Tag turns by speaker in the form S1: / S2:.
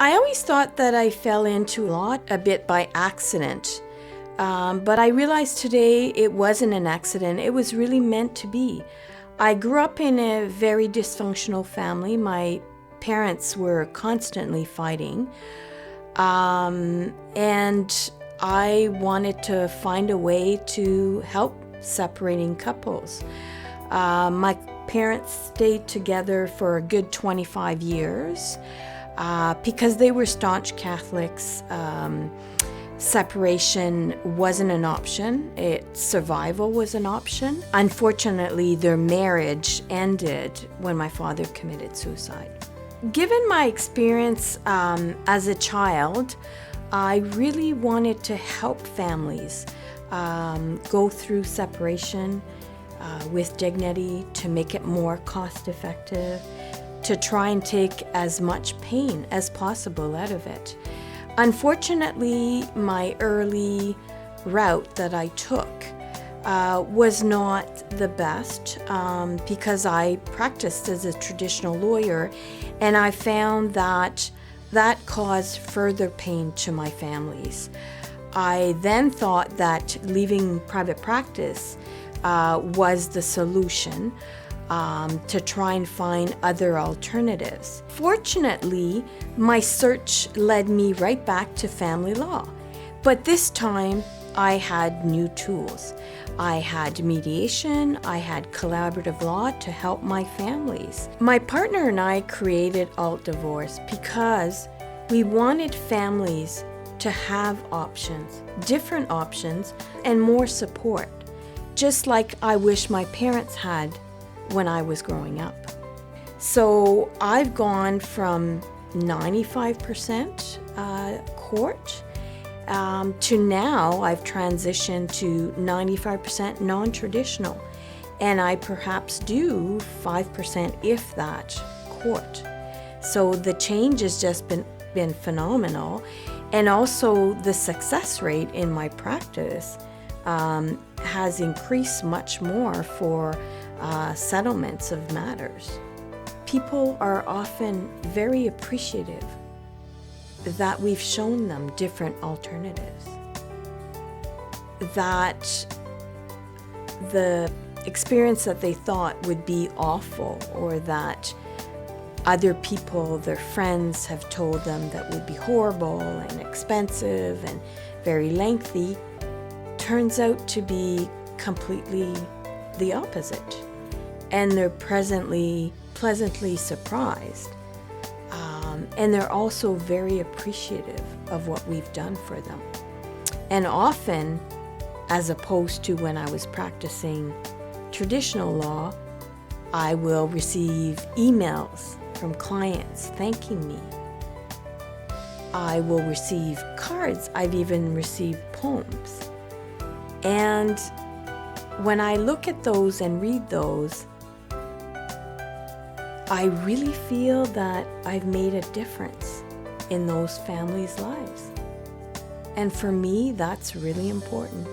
S1: I always thought that I fell into law a bit by accident, but I realized today it wasn't an accident. It was really meant to be. I grew up in a very dysfunctional family. My parents were constantly fighting, and I wanted to find a way to help separating couples. My parents stayed together for a good 25 years because they were staunch Catholics. Separation wasn't an option. Survival was an option. Unfortunately, their marriage ended when my father committed suicide. Given my experience as a child, I really wanted to help families go through separation with dignity, to make it more cost effective, to try and take as much pain as possible out of it. Unfortunately, my early route that I took was not the best because I practiced as a traditional lawyer, and I found that caused further pain to my families. I then thought that leaving private practice was the solution to try and find other alternatives. Fortunately, my search led me right back to family law, but this time I had new tools. I had mediation, I had collaborative law to help my families. My partner and I created Alt Divorce because we wanted families to have options, different options, and more support, just like I wish my parents had when I was growing up. So I've gone from 95% court to now I've transitioned to 95% non-traditional, and I perhaps do 5%, if that, court. So the change has just been phenomenal, and also the success rate in my practice has increased much more for settlements of matters. People are often very appreciative that we've shown them different alternatives, that the experience that they thought would be awful, or that other people, their friends, have told them that would be horrible and expensive and very lengthy, turns out to be completely the opposite. And they're pleasantly surprised. And they're also very appreciative of what we've done for them. And often, as opposed to when I was practicing traditional law, I will receive emails from clients thanking me. I will receive cards. I've even received poems. And when I look at those and read those, I really feel that I've made a difference in those families' lives. And for me, that's really important.